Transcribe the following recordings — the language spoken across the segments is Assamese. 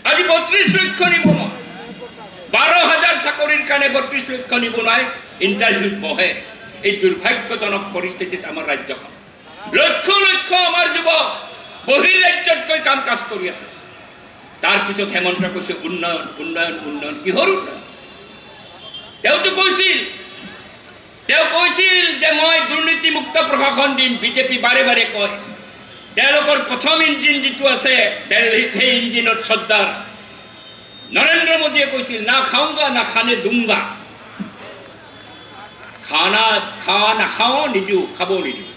আজি 32 লক্ষ নিবনুৱা 12,000 চাকৰিৰ কাৰণে 32 লক্ষ নিবনুৱাই ইণ্টাৰভিউত বহে এই দুৰ্ভাগ্যজনক পৰিস্থিতিত আমাৰ ৰাজ্যখন লক্ষ লক্ষ আমাৰ যুৱক বহিৰ্ৰাজ্যত গৈ কাম কাজ কৰি আছে তাৰ পিছত হেমন্ত কৈছে উন্নয়ন উন্নয়ন উন্নয়ন কিহৰ উন্নয়ন তেওঁতো কৈছিল যে মই দুৰ্নীতিমুক্ত প্ৰশাসন দিম বিজেপি বাৰে বাৰে কয় তেওঁলোকৰ প্ৰথম ইঞ্জিন যিটো আছে দিল্লীত সেই ইঞ্জিনত সৰ্দাৰ নৰেন্দ্ৰ মোদীয়ে কৈছিল না খাওঁগা না খানে দুংগা খানা খাওয়া নাখাওঁ নিদিওঁ খাব নিদিওঁ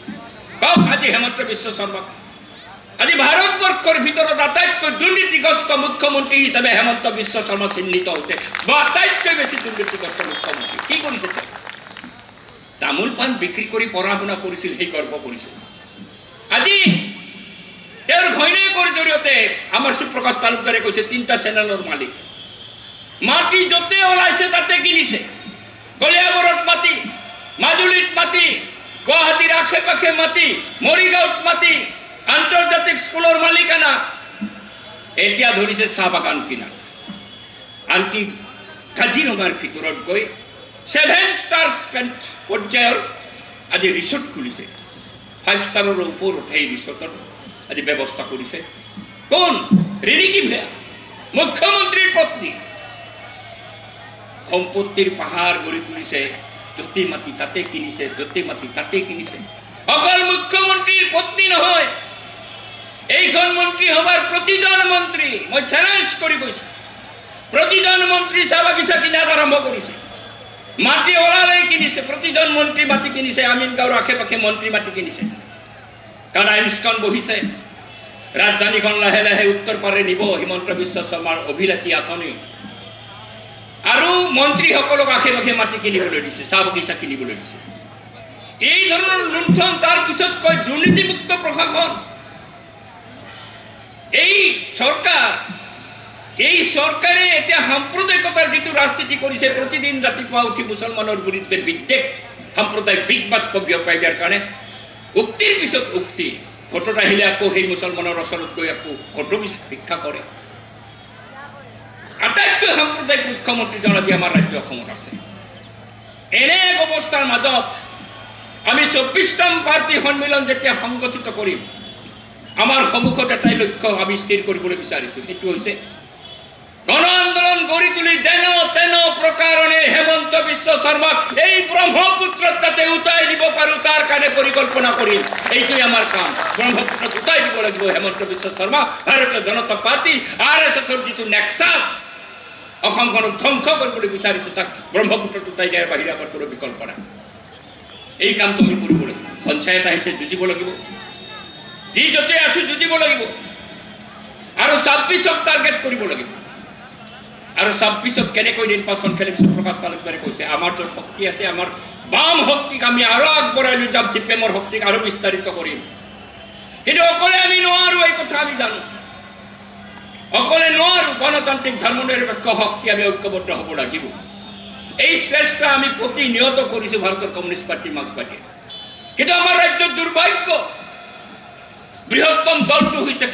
কওক আজি হেমন্ত বিশ্ব শৰ্মা আজি ভাৰতবৰ্ষৰ ভিতৰত আটাইতকৈ দুৰ্নীতিগ্ৰস্ত মুখ্যমন্ত্ৰী হিচাপে হেমন্ত বিশ্ব শৰ্মা চিহ্নিত হৈছে আটাইতকৈ বেছি দুৰ্নীতিগ্ৰস্ত মুখ্যমন্ত্ৰী কি কৰিছে তামোল পাণ বিক্ৰী কৰি পঢ়া শুনা কৰিছিল সেই গৰ্ব কৰিছিল আজি তেওঁৰ ঘৈণীয়েকৰ জৰিয়তে আমাৰ সুপ্ৰকাশ তালুকদাৰে কৈছে 3টা চেনেলৰ মালিক মাটি য'তে ওলাইছে তাতে কিনিছে কলিয়াবৰত মাটি মাজুলীত মাটি গুৱাহাটীৰ আশে পাশে মাটি মৰিগাঁৱত মাটি আন্তৰ্জাতিক স্কুলৰ মালিকানা এতিয়া ধৰিছে চাহ বাগান কিনাত আনকি কাজিৰঙাৰ ভিতৰত গৈ 7 ষ্টাৰ পৰ্যায়ৰ আজি ৰিসৰ্ট খুলিছে 5 ষ্টাৰৰ ওপৰত সেই ৰিসৰ্টৰ আজি ব্যৱস্থা কৰিছে কোন ৰিনিকি ভেয়া মুখ্যমন্ত্ৰীৰ পত্নী সম্পত্তিৰ পাহাৰ গঢ়ি তুলিছে য'তে মাটি তাতে কিনিছে য'তে মাটি তাতে কিনিছে অকল মুখ্যমন্ত্ৰীৰ পত্নী নহয় এইখন মন্ত্ৰী সভাৰ প্ৰতিজন মন্ত্ৰী মই চ্যালেঞ্জ কৰি কৈছো প্ৰতিজন মন্ত্ৰী চাহ বাগিচা কিনাত আৰম্ভ কৰিছে মাটি ওলালে কিনিছে প্ৰতিজন মন্ত্ৰী মাটি কিনিছে আমিনগাঁৱৰ আশে পাশে মন্ত্ৰী মাটি কিনিছে কাৰণ আইনস্খন বহিছে ৰাজধানীখন লাহে লাহে উত্তৰ পাৰে নিব হিমন্ত বিশ্ব শৰ্মাৰ অভিলাষী আঁচনি আৰু মন্ত্ৰীসকলক আশে পাশে মাটি কিনিবলৈ দিছে চাহ বাগিচা কিনিবলৈ দিছে এই ধৰণৰ লুণ্ঠন তাৰ পিছত কয় দুৰ্নীতিমুক্ত প্ৰশাসন এই চৰকাৰে এতিয়া সাম্প্ৰদায়িকতাৰ যিটো ৰাজনীতি কৰিছে প্ৰতিদিন ৰাতিপুৱা উঠি মুছলমানৰ বিৰুদ্ধে বিদ্বেষ সাম্প্ৰদায়িক বিগবাস বিয়পাই দিয়াৰ কাৰণে উক্তিৰ পিছত উক্তি ভোটত আহিলে আকৌ সেই মুছলমানৰ ওচৰত গৈ আকৌ ভোটো ভিক্ষা কৰে আটাইতকৈ সাম্প্ৰদায়িক মুখ্যমন্ত্ৰীজন আজি আমাৰ ৰাজ্য অসমত আছে এনে এক অৱস্থাৰ মাজত আমি 24তম পাৰ্টি সন্মিলন যেতিয়া সংগঠিত কৰিম আমাৰ সন্মুখত এটাই লক্ষ্য আমি স্থিৰ কৰিবলৈ বিচাৰিছো এটো হৈছে গণ আন্দোলন গঢ়ি তুলি যেন তেন প্ৰকাৰণে হেমন্ত বিশ্ব শৰ্মাক এই ব্ৰহ্মপুত্ৰত তাতে উটাই দিব পাৰো তাৰ কাৰণে পৰিকল্পনা কৰিম এইটোই আমাৰ কাম ব্ৰহ্মপুত্ৰত উটাই দিব লাগিব হেমন্ত বিশ্ব শৰ্মা ভাৰতীয় জনতা পাৰ্টি আৰএছএছৰ যিটো নেক্সাছ অসমখনক ধ্বংস কৰিবলৈ বিচাৰিছে তাক ব্ৰহ্মপুত্ৰত উটাই দিয়াৰ বাহিৰে আমাৰ কোনো বিকল্প নাই এই কামটো আমি কৰিব লাগিব পঞ্চায়ত আহিছে যুঁজিব লাগিব যি য'তে আছো যুঁজিব লাগিব আৰু 26ক টাৰ্গেট কৰিব লাগিব আৰু 26ত কেনেকৈ নিৰ্বাচন খেলিম সুপ্ৰকাশ তালুকদাৰে কৈছে আমাৰ য'ত শক্তি আছে আমাৰ বাম শক্তিক আমি আৰু আগবঢ়াই লৈ যাম চিপিএমৰ শক্তিক আৰু বিস্তাৰিত কৰিম কিন্তু অকলে আমি নোৱাৰো এই কথা আমি জানো অকলে নোৱাৰো গণতান্ত্ৰিক ধৰ্মনিৰপেক্ষ শক্তি আমি ঐক্যবদ্ধ হ'ব লাগিব এই চেষ্টা আমি প্ৰতিনিয়ত কৰিছো ভাৰতৰ কমিউনিষ্ট পাৰ্টি মাৰ্ক্সবাদী কিন্তু আমাৰ ৰাজ্যৰ দুৰ্ভাগ্য বৃহত্তম দলটো হৈছে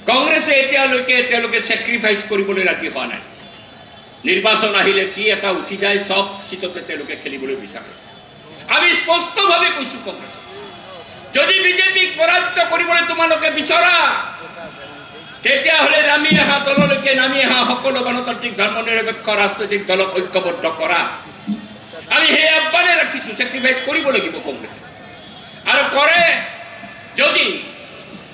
কংগ্ৰেছে এতিয়ালৈকে তেওঁলোকে স্যাক্ৰিফাইস কৰিবলৈ ৰাজি হোৱা নাই নিৰ্বাচন আহিলে কি এটা উঠি যায় সব সিটতে তেওঁলোকে খেলিবলৈ বিচাৰে আমি স্পষ্টভাৱে কৈছো কংগ্ৰেছ যদি বিজেপিক পৰাজিত কৰিবলৈ তোমালোকে বিচৰা তেতিয়া হলে নামি আহা দললৈকে নামি আহা সকলো গণতান্ত্ৰিক ধৰ্মনিৰপেক্ষ ৰাজনৈতিক দলক ঐক্যবদ্ধ কৰা আমি সেই আহ্বানে ৰাখিছো স্যাক্ৰিফাইস কৰিব লাগিব কংগ্ৰেছে আৰু কৰে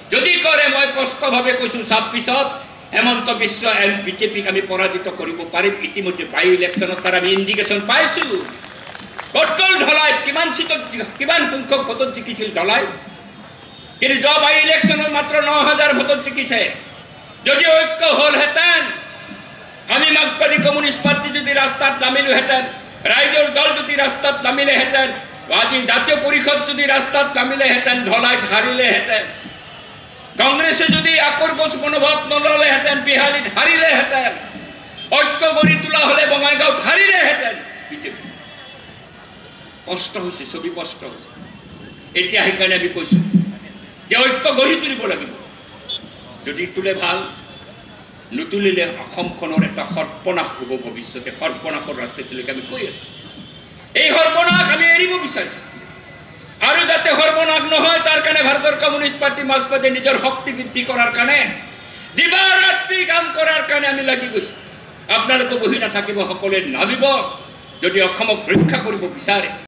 যদি কৰে মই স্পষ্টভাৱে কৈছো 26ত হেমন্ত বিশ্ব বিজেপিক আমি পৰাজিত কৰিব পাৰিম ইতিমধ্যে বাই ইলেকশ্যনত তাৰ আমি ইণ্ডিকেশ্যন পাইছো কটকল ঢলাই কিমান সংখ্যক ভোটত জিকিছিল ঢলাই কিন্তু যোৱা বাই ইলেকশ্যনত মাত্ৰ 9000 ভোটত জিকিছে যদি ঐক্য হলহেঁতেন আমি মাৰ্ক্সবাদী কমিউনিষ্ট পাৰ্টি যদি ৰাস্তাত নামিলোহেঁতেন ৰাইজৰ দল যদি ৰাস্তাত নামিলেহেঁতেন আজি জাতীয় পৰিষদ যদি ৰাস্তাত নামিলেহেঁতেন ঢলাইত হাৰিলেহেঁতেন কংগ্ৰেছে যদি আকৰ্ষক মনোভাৱ নললেহেঁতেন বিহালীত হাৰিলেহেঁতেন ঐক্য গঢ়ি তোলা হলে বঙাইগাঁৱত হাৰিলেহেঁতেন বিজেপি স্পষ্ট হৈছে ছবি স্পষ্ট হৈছে এতিয়া সেইকাৰণে আমি কৈছো যে ঐক্য গঢ়ি তুলিব লাগিব যদি তোলে ভাল নুতুলিলে অসমখনৰ এটা সৰ্বনাশ হ'ব ভৱিষ্যতে সৰ্বনাশৰ ৰাস্তাটোলৈকে আমি কৈ আছোঁ এই সৰ্বনাশ আমি এৰিব বিচাৰিছোঁ আৰু যাতে সৰ্বনাশ নহয় তাৰ কাৰণে ভাৰতৰ কমিউনিষ্ট পাৰ্টি মাৰ্ক্সবাদী নিজৰ শক্তি বৃদ্ধি কৰাৰ কাৰণে দিবা ৰাত্ৰি কাম কৰাৰ কাৰণে আমি লাগি গৈছোঁ আপোনালোকে বহি নাথাকিব সকলোৱে নামিব যদি অসমক ৰক্ষা কৰিব বিচাৰে